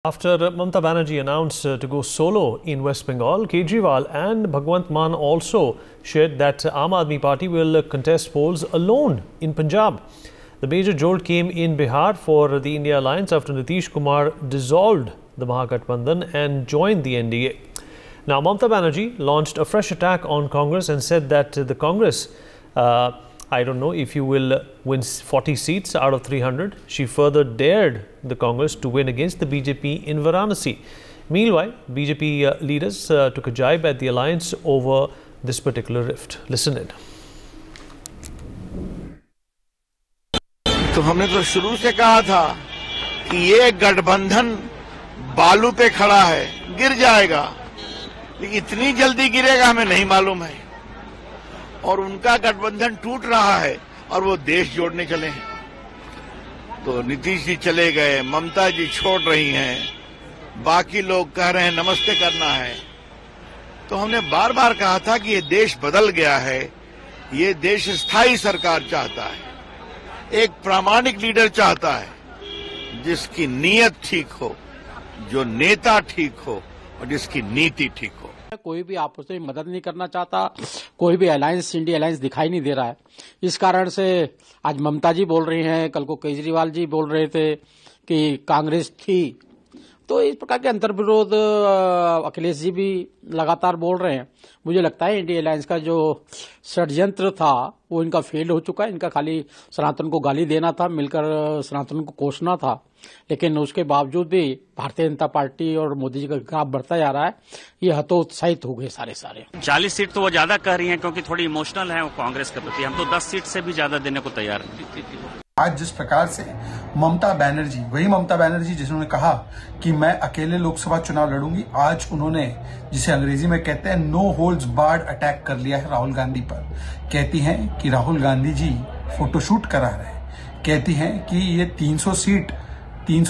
After Mamata Banerjee announced to go solo in West Bengal, Kejriwal and Bhagwant Mann also shared that Aam Aadmi Party will contest polls alone in Punjab. The major jolt came in Bihar for the India Alliance after Nitish Kumar dissolved the Mahagathbandhan and joined the NDA. Now, Mamata Banerjee launched a fresh attack on Congress and said that the Congress, I don't know if you will win 40 seats out of 300. She further dared the Congress to win against the BJP in Varanasi. Meanwhile, BJP leaders took a jibe at the alliance over this particular rift. Listen in. तो हमने तो शुरू से कहा था कि ये गठबंधन बालू पे खड़ा है, गिर जाएगा, लेकिन इतनी जल्दी गिरेगा हमें नहीं मालूम है। और उनका गठबंधन टूट रहा है और वो देश जोड़ने चले हैं। तो नीतीश जी चले गए, ममता जी छोड़ रही हैं, बाकी लोग कह रहे हैं नमस्ते करना है। तो हमने बार बार कहा था कि ये देश बदल गया है, ये देश स्थायी सरकार चाहता है, एक प्रामाणिक लीडर चाहता है, जिसकी नीयत ठीक हो, जो नेता ठीक हो और जिसकी नीति ठीक हो। कोई भी आपस में मदद नहीं करना चाहता, कोई भी अलायंस, इंडिया अलायंस दिखाई नहीं दे रहा है। इस कारण से आज ममता जी बोल रही हैं, कल को केजरीवाल जी बोल रहे थे कि कांग्रेस थी। तो इस प्रकार के अंतर्विरोध अखिलेश जी भी लगातार बोल रहे हैं। मुझे लगता है इंडिया अलायंस का जो षड्यंत्र था वो इनका फेल हो चुका है। इनका खाली सनातन को गाली देना था, मिलकर सनातन को कोसना था, लेकिन उसके बावजूद भी भारतीय जनता पार्टी और मोदी जी का ग्राफ बढ़ता जा रहा है। ये हतोत्साहित हो गए सारे 40 सीट तो वो ज्यादा कह रही हैं क्योंकि थोड़ी इमोशनल है वो कांग्रेस के प्रति। हम तो 10 सीट से भी ज्यादा देने को तैयार हैं। आज जिस प्रकार से ममता बनर्जी, वही ममता बनर्जी जिन्होंने कहा कि मैं अकेले लोकसभा चुनाव लड़ूंगी, आज उन्होंने जिसे अंग्रेजी में कहते हैं नो होल्ड्स बार्ड अटैक कर लिया है राहुल गांधी पर। कहती हैं कि राहुल गांधी जी फोटोशूट करा रहे हैं, कहती हैं कि ये 300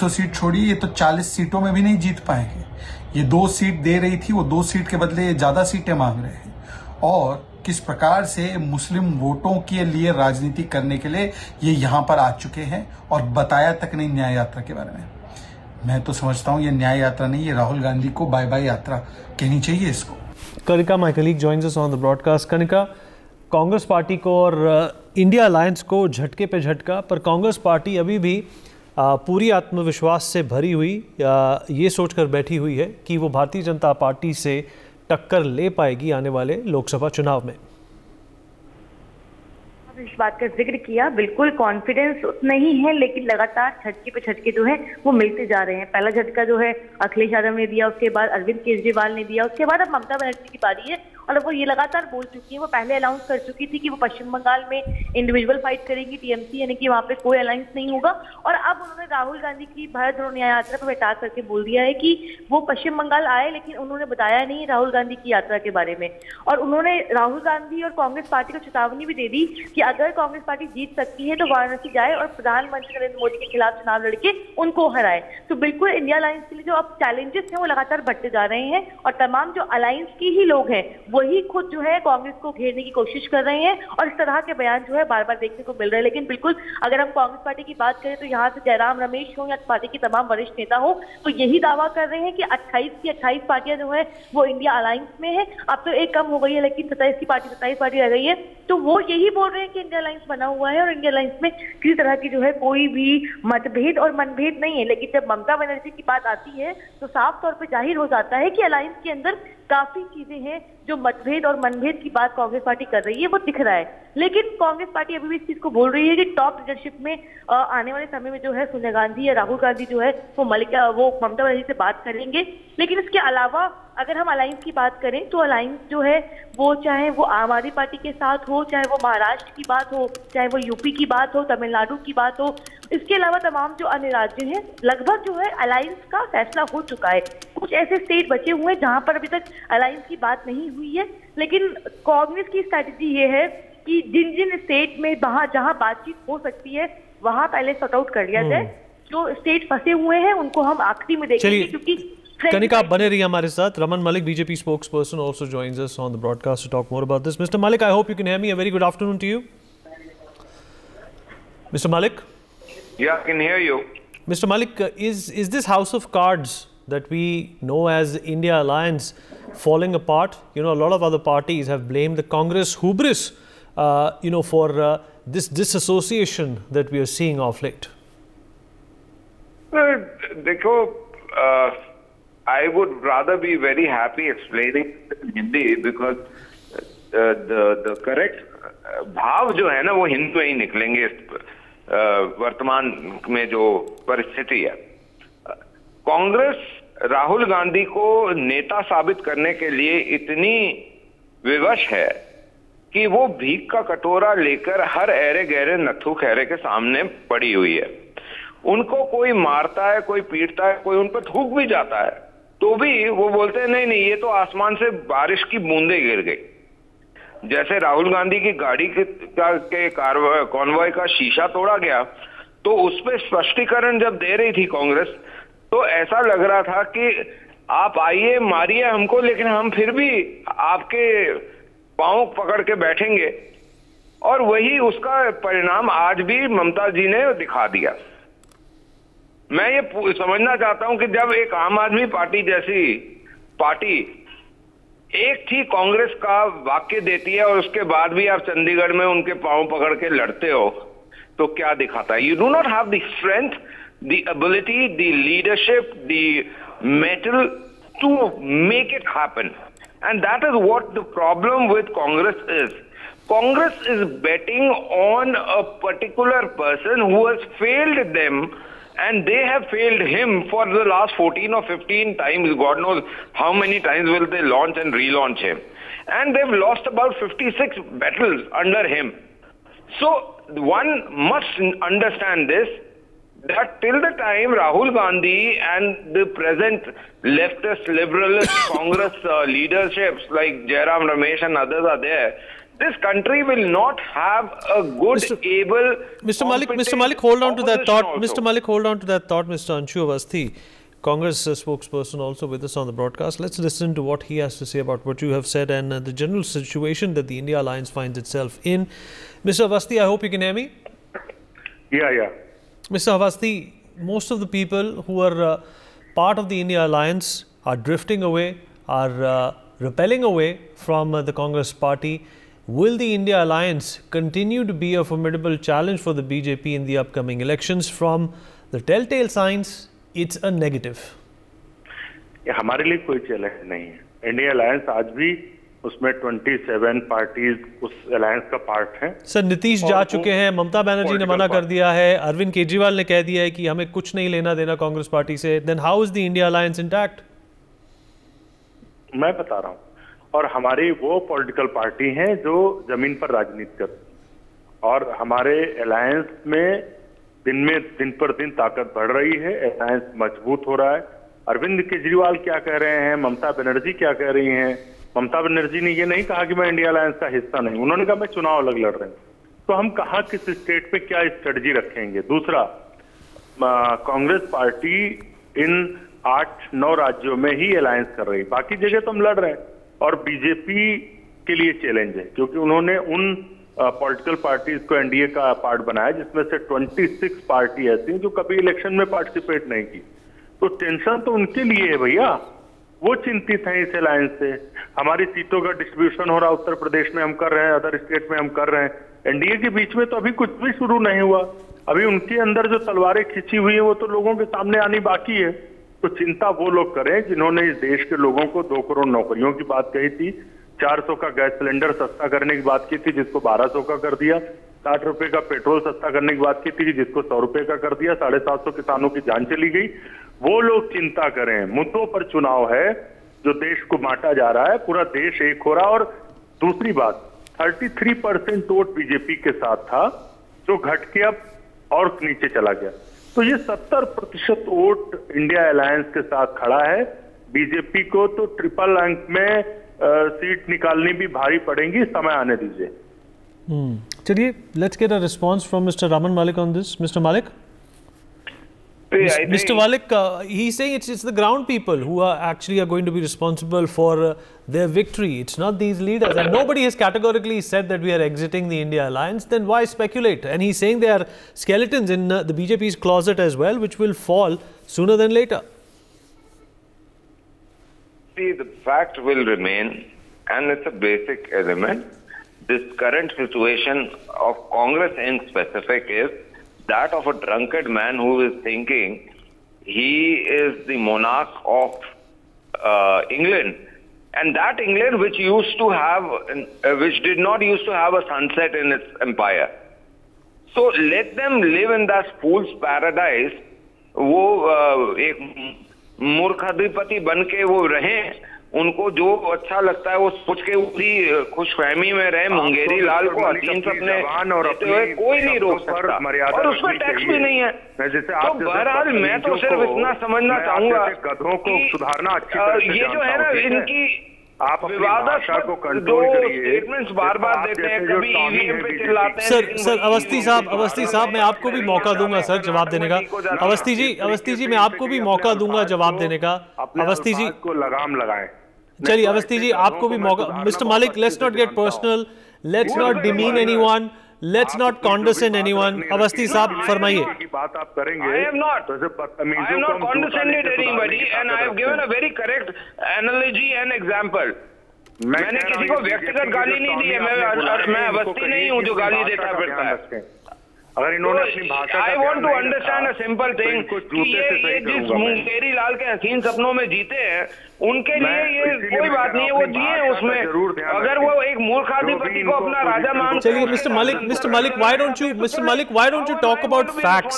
सीट छोड़िए, ये तो 40 सीटों में भी नहीं जीत पाएंगे। ये 2 सीट दे रही थी, वो 2 सीट के बदले ये ज्यादा सीटें मांग रहे हैं। और किस प्रकार से मुस्लिम वोटों के लिए राजनीति करने के लिए ये यहां पर आ चुके हैं और बताया तक नहीं न्याय यात्रा के बारे में। मैं तो समझता हूं ये न्याय यात्रा नहीं, ये राहुल गांधी को बाय बाय यात्रा कहनी चाहिए इसको। Kanika, my colleague joins us on the broadcast. Kanika, Congress party को और इंडिया अलायंस को झटके पे झटका, पर कांग्रेस पार्टी अभी भी पूरी आत्मविश्वास से भरी हुई ये सोचकर बैठी हुई है कि वो भारतीय जनता पार्टी से टक्कर ले पाएगी आने वाले लोकसभा चुनाव में। इस बात का जिक्र किया, बिल्कुल कॉन्फिडेंस उतना ही है, लेकिन लगातार झटके पे झटके जो है वो मिलते जा रहे हैं। पहला झटका जो है अखिलेश यादव ने दिया, उसके बाद अरविंद केजरीवाल ने दिया, उसके बाद अब ममता बनर्जी की बारी है और वो ये लगातार बोल चुकी है। वो पहले अनाउंस कर चुकी थी कि वो पश्चिम बंगाल में इंडिविजुअल फाइट करेंगी, टीएमसी, यानी कि वहां पे कोई अलायंस नहीं होगा। और अब उन्होंने राहुल गांधी की भारत जोड़ो न्याय यात्रा पर बैठा करके बोल दिया है कि वो पश्चिम बंगाल आए, लेकिन उन्होंने बताया नहीं राहुल गांधी की यात्रा के बारे में। और उन्होंने राहुल गांधी और कांग्रेस पार्टी को चेतावनी भी दे दी कि अगर कांग्रेस पार्टी जीत सकती है तो वाराणसी जाए और प्रधानमंत्री नरेंद्र मोदी के खिलाफ चुनाव लड़के उनको हराए। तो बिल्कुल इंडिया अलायंस के लिए जो अब चैलेंजेस हैं वो लगातार बढ़ते जा रहे हैं और तमाम जो अलायंस के ही लोग हैं वही खुद जो है कांग्रेस को घेरने की कोशिश कर रहे हैं और इस तरह के बयान जो है बार बार देखने को मिल रहे हैं। लेकिन बिल्कुल अगर हम कांग्रेस पार्टी की बात करें तो यहाँ से जयराम रमेश हो या पार्टी के तमाम वरिष्ठ नेता हो तो यही दावा कर रहे हैं कि 28 की 28 पार्टियां जो है वो इंडिया अलायंस में है। अब तो एक कम हो गई है, लेकिन 27 पार्टी रह गई है। तो वो यही बोल रहे हैं कि इंडिया अलायंस बना हुआ है और इंडिया अलायंस में किसी तरह की जो है कोई भी मतभेद और मनभेद नहीं है। लेकिन जब ममता बनर्जी की बात आती है तो साफ तौर पर जाहिर हो जाता है कि अलायंस के अंदर काफी चीजें हैं जो मतभेद और मनभेद की बात कांग्रेस पार्टी कर रही है वो दिख रहा है। लेकिन कांग्रेस पार्टी अभी भी इस चीज को बोल रही है कि टॉप लीडरशिप में आने वाले समय में जो है सोनिया गांधी या राहुल गांधी जो है वो ममता बनर्जी से बात करेंगे। लेकिन इसके अलावा अगर हम अलायंस की बात करें तो अलायंस जो है वो चाहे वो आम आदमी पार्टी के साथ हो, चाहे वो महाराष्ट्र की बात हो, चाहे वो यूपी की बात हो, तमिलनाडु की बात हो, इसके अलावा तमाम जो अन्य राज्य हैं लगभग जो है अलायंस का फैसला हो चुका है। कुछ ऐसे स्टेट बचे हुए हैं जहां पर अभी तक अलायंस की बात नहीं हुई है। लेकिन कांग्रेस की स्ट्रैटेजी ये है कि जिन जिन स्टेट में जहां बातचीत हो सकती है वहां पहले सॉर्ट आउट कर लिया जाए। जो स्टेट फंसे हुए हैं उनको हम आखिरी में देखेंगे, क्योंकि कनिका, आप बने रहिए हमारे साथ। Raman Malik, BJP spokesperson, also joins us on the broadcast to talk more about this. Mr. Malik, I hope you can hear me. A very good afternoon to you. Mr. Malik? Yeah, I can hear you. Mr. Malik, is this house of cards that we know as India Alliance falling apart? You know, a lot of other parties have blamed the Congress hubris, for this disassociation that we are seeing of late. देखो, I would rather be very happy explaining in Hindi because the correct भाव जो है ना वो हिंदी में ही निकलेंगे वर्तमान में जो परिस्थिति है। कांग्रेस राहुल गांधी को नेता साबित करने के लिए इतनी विवश है कि वो भीख का कटोरा लेकर हर ऐरे गहरे नथु खैरे के सामने पड़ी हुई है। उनको कोई मारता है, कोई पीटता है, कोई उन पर थूक भी जाता है तो भी वो बोलते हैं नहीं नहीं, ये तो आसमान से बारिश की बूंदें गिर गई। जैसे राहुल गांधी की गाड़ी के कॉन्वॉय का शीशा तोड़ा गया तो उस पर स्पष्टीकरण जब दे रही थी कांग्रेस तो ऐसा लग रहा था कि आप आइए मारिए हमको, लेकिन हम फिर भी आपके पांव पकड़ के बैठेंगे। और वही उसका परिणाम आज भी ममता जी ने दिखा दिया। मैं ये समझना चाहता हूं कि जब एक आम आदमी पार्टी जैसी पार्टी एक थी कांग्रेस का वाक्य देती है और उसके बाद भी आप चंडीगढ़ में उनके पांव पकड़ के लड़ते हो तो क्या दिखाता है? You do not have the strength, the ability, the leadership, the metal to make it happen, and that is what the problem with Congress is. Congress is betting on a particular person who has failed them, and they have failed him for the last 14 or 15 times. God knows how many times will they launch and relaunch him. And they've lost about 56 battles under him. So one must understand this, that till the time Rahul Gandhi and the present leftist, liberalist Congress leaderships like Jairam Ramesh and others are there, this country will not have a good, able... Mr. Malik, hold on to that thought. Also. Mr. Malik, hold on to that thought. Mr. Anshu Awasthi, Congress spokesperson, also with us on the broadcast. Let's listen to what he has to say about what you have said and the general situation that the India Alliance finds itself in. Mr. Awasthi, I hope you can hear me. Yeah. Mr. Awasthi, most of the people who are part of the India Alliance are drifting away, are repelling away from the Congress party. Will the India Alliance continue to be a formidable challenge for the BJP in the upcoming elections? From the telltale signs, it's a negative. ये हमारे लिए कोई challenge नहीं है। India alliance आज भी उसमें 27 parties उस अलायंस का पार्ट हैं। सर, नीतीश जा चुके हैं, ममता बनर्जी ने मना कर दिया है, अरविंद केजरीवाल ने कह दिया है कि हमें कुछ नहीं लेना देना कांग्रेस पार्टी से। Then how is the India alliance intact? मैं बता रहा हूँ, और हमारी वो पॉलिटिकल पार्टी हैं जो जमीन पर राजनीति करती, और हमारे अलायंस में दिन पर दिन ताकत बढ़ रही है, अलायंस मजबूत हो रहा है। अरविंद केजरीवाल क्या कह रहे हैं, ममता बनर्जी क्या कह रही हैं? ममता बनर्जी ने ये नहीं कहा कि मैं इंडिया अलायंस का हिस्सा नहीं, उन्होंने कहा मैं चुनाव अलग लड़ रही हूँ। तो हम कहाँ किस स्टेट पे क्या स्ट्रेटजी रखेंगे? दूसरा, कांग्रेस पार्टी इन 8-9 राज्यों में ही अलायंस कर रही, बाकी जगह तो हम लड़ रहे हैं। और बीजेपी के लिए चैलेंज है क्योंकि उन्होंने उन पॉलिटिकल पार्टीज को एनडीए का पार्ट बनाया जिसमें से 26 पार्टी ऐसी जो कभी इलेक्शन में पार्टिसिपेट नहीं की। तो टेंशन तो उनके लिए है भैया, वो चिंतित हैं इस अलायंस से। हमारी सीटों का डिस्ट्रीब्यूशन हो रहा, उत्तर प्रदेश में हम कर रहे हैं, अदर स्टेट में हम कर रहे हैं। एनडीए के बीच में तो अभी कुछ भी शुरू नहीं हुआ, अभी उनके अंदर जो तलवारें खिंची हुई है वो तो लोगों के सामने आनी बाकी है। तो चिंता वो लोग करें जिन्होंने इस देश के लोगों को 2 करोड़ नौकरियों की बात कही थी, 400 का गैस सिलेंडर सस्ता करने की बात की थी जिसको 1200 का कर दिया, 60 रुपए का पेट्रोल सस्ता करने की बात की थी जिसको 100 रुपए का कर दिया, 750 किसानों की जान चली गई। वो लोग चिंता करें, मुद्दों पर चुनाव है, जो देश को बांटा जा रहा है, पूरा देश एक हो रहा। और दूसरी बात, 33% वोट बीजेपी के साथ था जो घट के अब और नीचे चला गया। तो ये 70% वोट इंडिया अलायंस के साथ खड़ा है। बीजेपी को तो ट्रिपल अंक में सीट निकालनी भी भारी पड़ेगी, समय आने दीजिए। चलिए, let's get a response from mister Raman Malik on this. Mister Malik, Mr. Malik, he's saying it's the ground people who are going to be responsible for their victory. It's not these leaders, and nobody has categorically said that we are exiting the India alliance. Then why speculate? And he's saying there are skeletons in the BJP's closet as well, which will fall sooner than later. See, the fact will remain, and it's a basic element. This current situation of Congress in specific is that of a drunkard man who is thinking he is the monarch of England, and that England which did not used to have a sunset in its empire. So let them live in that fool's paradise. वो एक मूर्खाधिपति बन के वो रहें, उनको जो अच्छा लगता है वो सोच के उसी खुशफहमी में रहे। मुंगेरी लाल को हसीन सपने देते हुए कोई नहीं रोक सकता, और उसमें टैक्स भी नहीं है। तो बहरहाल मैं तो सिर्फ इतना समझना चाहूंगा कि ये जो है ना, इनकी आप विवादास्पद जो स्टेटमेंट्स बार बार देते हैं, कभी ईवीएम पे चिल्लाते हैं। सर अवस्थी साहब मैं आपको भी मौका दूंगा सर जवाब देने का। अवस्थी जी मैं आपको भी मौका दूंगा जवाब देने का। अवस्थी जी को लगाम लगाएं। चलिए अवस्थी जी आपको भी मौका। Mister Malik, let's not get personal, let's not demean anyone, let's not condescend anyone. Awasthi साहब फरमाइए। बात आप करेंगे। I have not condescended anybody, and I have given a very correct analogy and example. मैंने किसी को व्यक्तिगत गाली नहीं दी है। मैं अवस्थी नहीं हूँ जो गाली देता फिरता है। अगर इन्होंने अपनी भाषा I want to understand a simple thing कि ये जिस मुंगेरी लाल के हसीन सपनों में जीते हैं, उनके लिए ये कोई बात नहीं है, वो जिए उसमें। अगर वो एक मूर्खाधिपति को अपना राजा मान। चलिए Mr. Malik, why don't you talk about facts?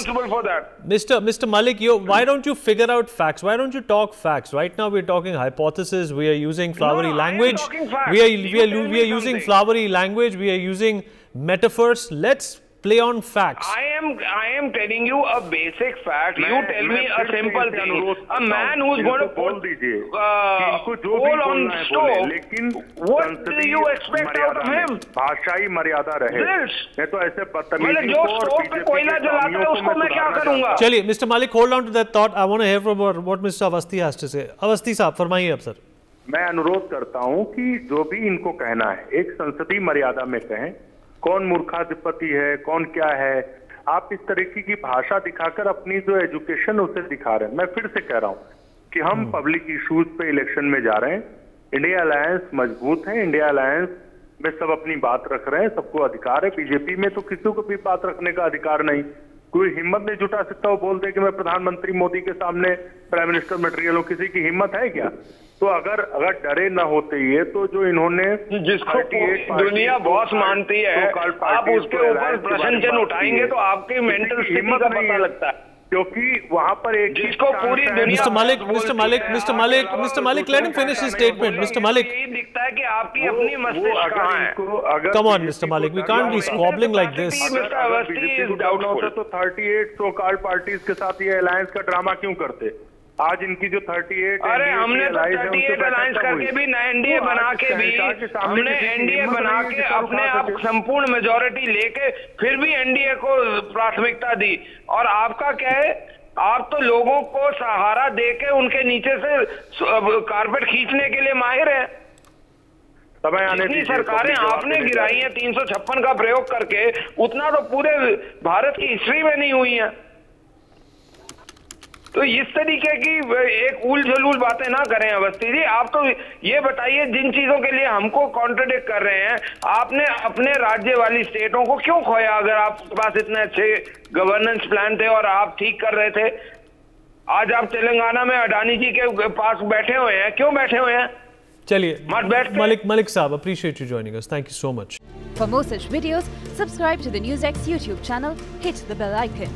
Mr. Malik, why don't you figure out facts? Why don't you talk facts? Right now we're talking hypothesis. We are using flowery language. We are using flowery language. We are using metaphors. Let's play on facts. I am telling you a basic fact. You tell me a simple thing. A man who's going to put coal on stove, what do you expect out of him? भाषाई मर्यादा रहे। मैं तो ऐसे बदतमीजी जो stove पे कोयला जलाता है उसको मैं क्या करूंगा? चलिए Mr. Malik, hold on to that thought. I want to hear from what Mr. Avasthi has to say. Awasthi साहब फरमाइए अब सर। मैं अनुरोध करता हूं कि जो भी इनको कहना है एक संसदीय मर्यादा में कहें। कौन मूर्खाधिपति है, कौन क्या है, आप इस तरीके की भाषा दिखाकर अपनी जो एजुकेशन उसे दिखा रहे हैं। मैं फिर से कह रहा हूं कि हम पब्लिक इश्यूज पे इलेक्शन में जा रहे हैं। इंडिया अलायंस मजबूत है, इंडिया अलायंस में सब अपनी बात रख रहे हैं, सबको अधिकार है। बीजेपी में तो किसी को भी बात रखने का अधिकार नहीं। कोई हिम्मत नहीं जुटा सकता वो बोल दे कि मैं प्रधानमंत्री मोदी के सामने प्राइम मिनिस्टर मटेरियल हूं। किसी की हिम्मत है क्या? तो अगर डरे न होते ये, तो जो इन्होंने जिसको दुनिया बॉस मानती है, आप उसके ऊपर प्रश्न चिन्ह उठाएंगे तो आपकी मेंटल स्थिति का पता लगता है। क्योंकि वहां पर एक जिसको पूरी दुनिया Mr. Malik, let him finish his statement. Mr. Malik, दिखता है कि आपकी अपनी मस्तिष्क कहां है। Come on, Mr. Malik, we can't be squabbling like this. तो 38 सो कॉल्ड पार्टीज के साथ ये अलायंस का ड्रामा क्यों करते? आज इनकी जो 38 अरे हमने तो 38 अलायंस करके भी एनडीए बना के भी हमने एनडीए बना के अपने आप संपूर्ण मेजोरिटी लेके फिर भी एनडीए को प्राथमिकता दी। और आपका क्या है, आप तो लोगों को सहारा देके उनके नीचे से कारपेट खींचने के लिए माहिर है। जितनी सरकारें आपने गिराई हैं 356 का प्रयोग करके, उतना तो पूरे भारत की हिस्ट्री में नहीं हुई है। तो इस तरीके की एक उल झलूल बातें ना करें अवस्थी जी। आप तो ये बताइए, जिन चीजों के लिए हमको कॉन्ट्रडिक्ट कर रहे हैं, आपने अपने राज्य वाली स्टेटों को क्यों खोया? अगर आपके पास इतने अच्छे गवर्नेंस प्लान थे और आप ठीक कर रहे थे, आज आप तेलंगाना में अडानी जी के पास बैठे हुए हैं, क्यों बैठे हुए हैं? चलिए Malik साहब, appreciate you joining us. Thank you so much. For more such videos, subscribe to the NewsX YouTube channel, hit the bell icon.